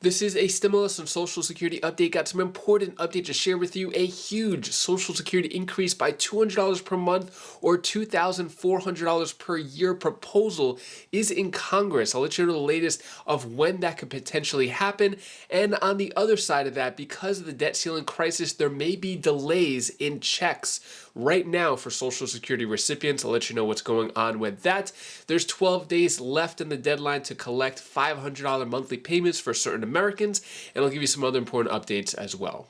This is a stimulus and Social Security update. Got some important update to share with you. A huge Social Security increase by $200 per month or $2,400 per year proposal is in Congress. I'll let you know the latest of when that could potentially happen. And on the other side of that, because of the debt ceiling crisis, there may be delays in checks right now for Social Security recipients. I'll let you know what's going on with that. There's 12 days left in the deadline to collect $500 monthly payments for certain Americans, and I'll give you some other important updates as well.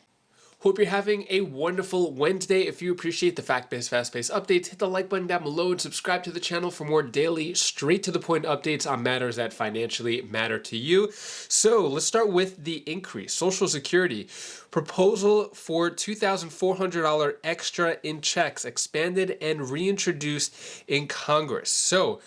Hope you're having a wonderful Wednesday. If you appreciate the fact-based, fast-paced updates, hit the like button down below and subscribe to the channel for more daily, straight-to-the-point updates on matters that financially matter to you. So let's start with the increase. Social Security proposal for $2,400 extra in checks expanded and reintroduced in Congress. So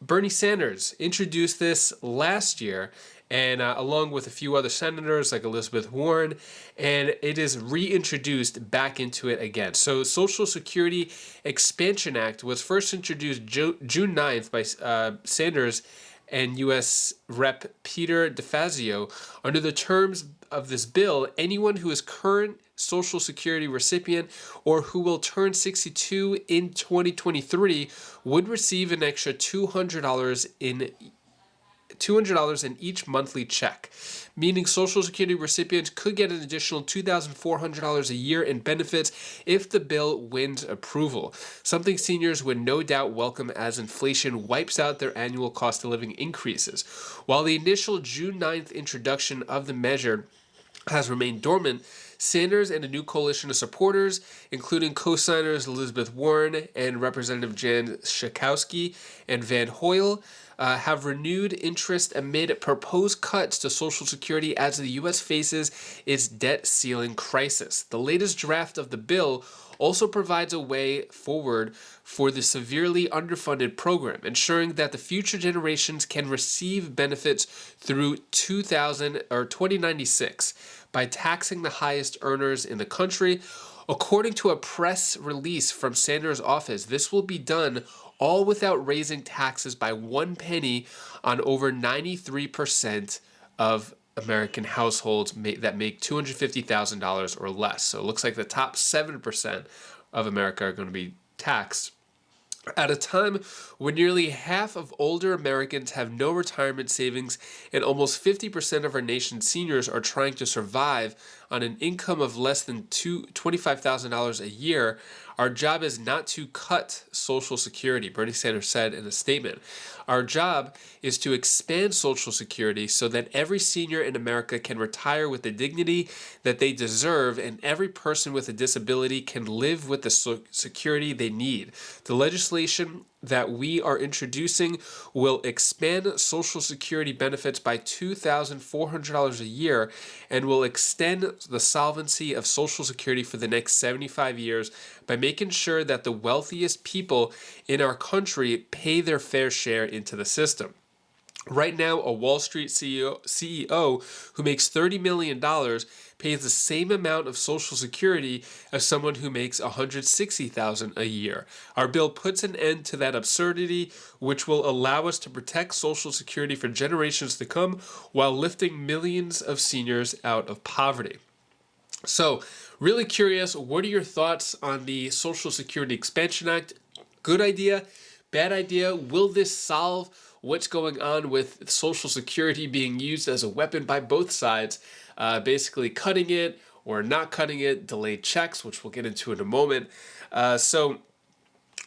Bernie Sanders introduced this last year, and along with a few other senators like Elizabeth Warren, and it is reintroduced back into it again. So Social Security Expansion Act was first introduced June 9th by Sanders and U.S. Rep. Peter DeFazio. Under the terms of this bill, anyone who is current Social Security recipient or who will turn 62 in 2023 would receive an extra $200 in each monthly check, meaning Social Security recipients could get an additional $2,400 a year in benefits if the bill wins approval, something seniors would no doubt welcome as inflation wipes out their annual cost of living increases. While the initial June 9th introduction of the measure has remained dormant, Sanders and a new coalition of supporters, including co-signers Elizabeth Warren and Representative Jan Schakowsky and Van Hoyle, have renewed interest amid proposed cuts to Social Security as the U.S. faces its debt ceiling crisis. The latest draft of the bill also provides a way forward for the severely underfunded program, ensuring that the future generations can receive benefits through 2096 by taxing the highest earners in the country. According to a press release from Sanders' office, this will be done all without raising taxes by 1 penny on over 93% of American households that make $250,000 or less. So it looks like the top 7% of America are going to be taxed. At a time when nearly half of older Americans have no retirement savings and almost 50% of our nation's seniors are trying to survive on an income of less than $25,000 a year, our job is not to cut Social Security, Bernie Sanders said in a statement. Our job is to expand Social Security so that every senior in America can retire with the dignity that they deserve and every person with a disability can live with the security they need. The legislation that we are introducing will expand Social Security benefits by $2,400 a year and will extend the solvency of Social Security for the next 75 years by making sure that the wealthiest people in our country pay their fair share into the system. Right now, a Wall Street CEO who makes $30 million pays the same amount of Social Security as someone who makes $160,000 a year. Our bill puts an end to that absurdity, which will allow us to protect Social Security for generations to come while lifting millions of seniors out of poverty. So, really curious, what are your thoughts on the Social Security Expansion Act? Good idea? Bad idea? Will this solve what's going on with Social Security being used as a weapon by both sides, basically cutting it or not cutting it, delayed checks, which we'll get into in a moment. So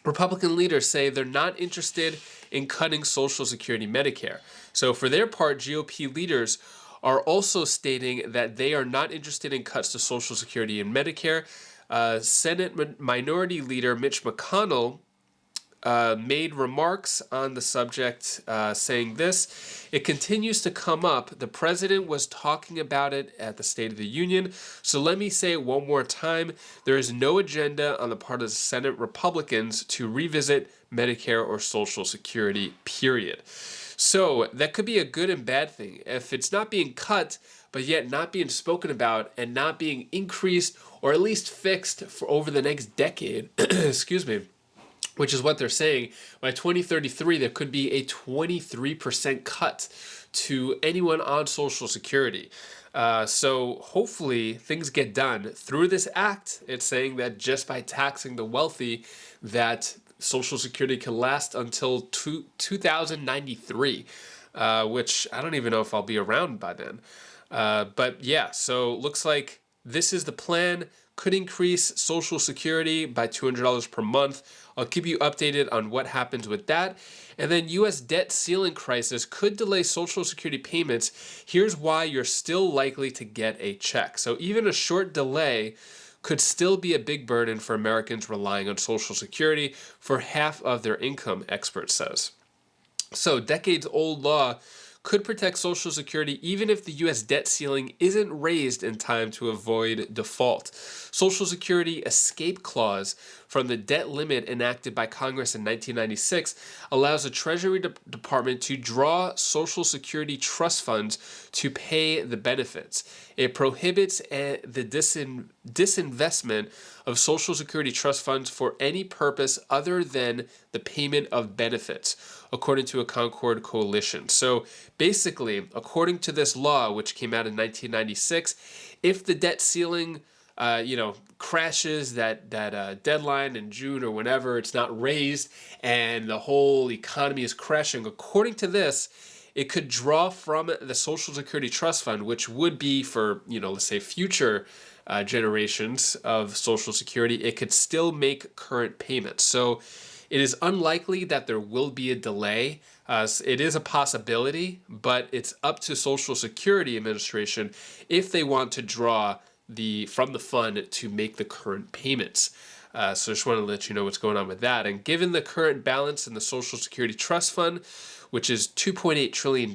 Republican leaders say they're not interested in cutting Social Security Medicare. So for their part, GOP leaders are also stating that they are not interested in cuts to Social Security and Medicare. Senate Minority Leader Mitch McConnell made remarks on the subject saying this: it continues to come up. The president was talking about it at the State of the Union. So let me say it one more time. There is no agenda on the part of the Senate Republicans to revisit Medicare or Social Security, period. So that could be a good and bad thing. If it's not being cut, but yet not being spoken about and not being increased or at least fixed for over the next decade, excuse me, which is what they're saying, by 2033, there could be a 23% cut to anyone on Social Security. So hopefully things get done through this act. It's saying that just by taxing the wealthy, that Social Security can last until 2093, which I don't even know if I'll be around by then. But yeah, so looks like this is the plan. Could increase Social Security by $200 per month. I'll keep you updated on what happens with that. And then U.S. debt ceiling crisis could delay Social Security payments. Here's why you're still likely to get a check. So even a short delay could still be a big burden for Americans relying on Social Security for half of their income, expert says. So decades-old law could protect Social Security even if the U.S. debt ceiling isn't raised in time to avoid default. Social Security escape clause from the debt limit enacted by Congress in 1996 allows the Treasury Department to draw Social Security trust funds to pay the benefits. It prohibits the disinvestment of Social Security trust funds for any purpose other than the payment of benefits, according to a Concord coalition. So basically, according to this law, which came out in 1996, if the debt ceiling crashes that deadline in June or whenever, it's not raised and the whole economy is crashing, according to this, it could draw from the Social Security Trust Fund, which would be for, let's say future generations of Social Security. It could still make current payments. So it is unlikely that there will be a delay. It is a possibility, but it's up to Social Security Administration if they want to draw from the fund to make the current payments. So just want to let you know what's going on with that. And given the current balance in the Social Security Trust Fund, which is $2.8 trillion,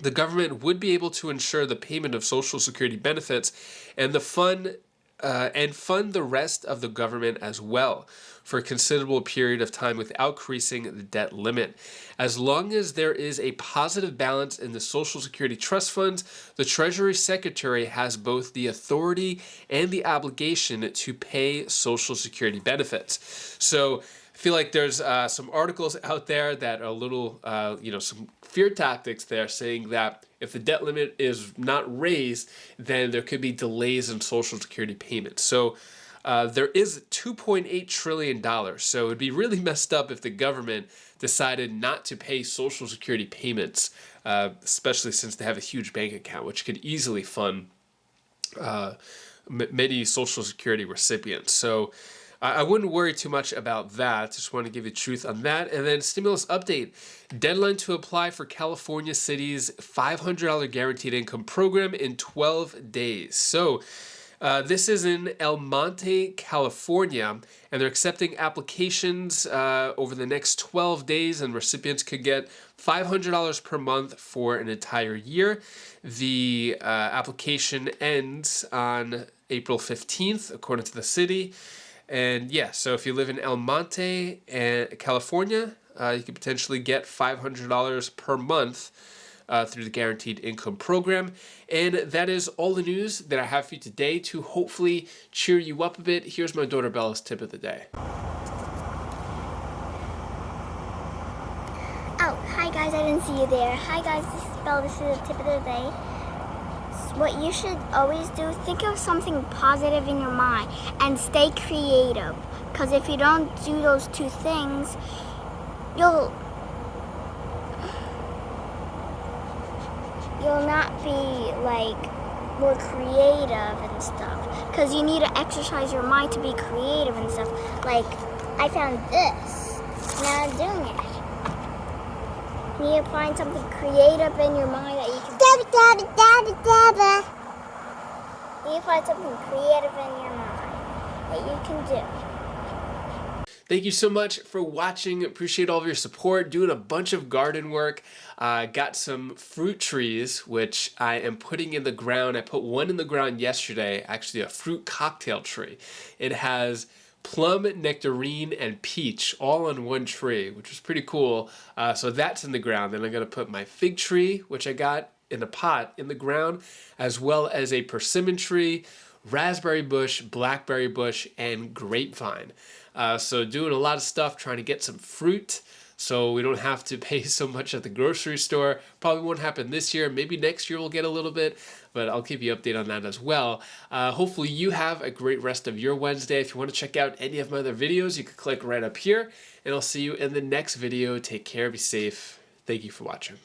the government would be able to ensure the payment of Social Security benefits and fund the rest of the government as well for a considerable period of time without increasing the debt limit. As long as there is a positive balance in the Social Security Trust Funds, the Treasury Secretary has both the authority and the obligation to pay Social Security benefits. So I feel like there's some articles out there that are a little, some fear tactics there saying that if the debt limit is not raised, then there could be delays in Social Security payments. So there is $2.8 trillion. So it would be really messed up if the government decided not to pay Social Security payments, especially since they have a huge bank account, which could easily fund many Social Security recipients. So I wouldn't worry too much about that. Just want to give you truth on that. And then stimulus update. Deadline to apply for California City's $500 guaranteed income program in 12 days. So this is in El Monte, California, and they're accepting applications over the next 12 days, and recipients could get $500 per month for an entire year. The application ends on April 15th, according to the city. And yeah, so if you live in El Monte, California, you could potentially get $500 per month through the Guaranteed Income Program. And that is all the news that I have for you today to hopefully cheer you up a bit. Here's my daughter Bella's tip of the day. Oh, hi guys, I didn't see you there. Hi guys, this is Bella, this is the tip of the day. What you should always do, think of something positive in your mind and stay creative. Because if you don't do those two things, you'll not be more creative and stuff. Because you need to exercise your mind to be creative and stuff. Like, I found this. Now I'm doing it. You need to find something creative in your mind that you can... You need to find something creative in your mind that you can do. Thank you so much for watching. Appreciate all of your support. Doing a bunch of garden work. Got some fruit trees, which I am putting in the ground. I put one in the ground yesterday, actually a fruit cocktail tree. It has plum, nectarine, and peach all on one tree, which is pretty cool. So that's in the ground. Then I'm going to put my fig tree, which I got in a pot in the ground, as well as a persimmon tree, raspberry bush, blackberry bush, and grapevine. So doing a lot of stuff, trying to get some fruit. so we don't have to pay so much at the grocery store. Probably won't happen this year. Maybe next year we'll get a little bit, but I'll keep you updated on that as well. Hopefully you have a great rest of your Wednesday. If you want to check out any of my other videos, you can click right up here, and I'll see you in the next video. Take care, be safe. Thank you for watching.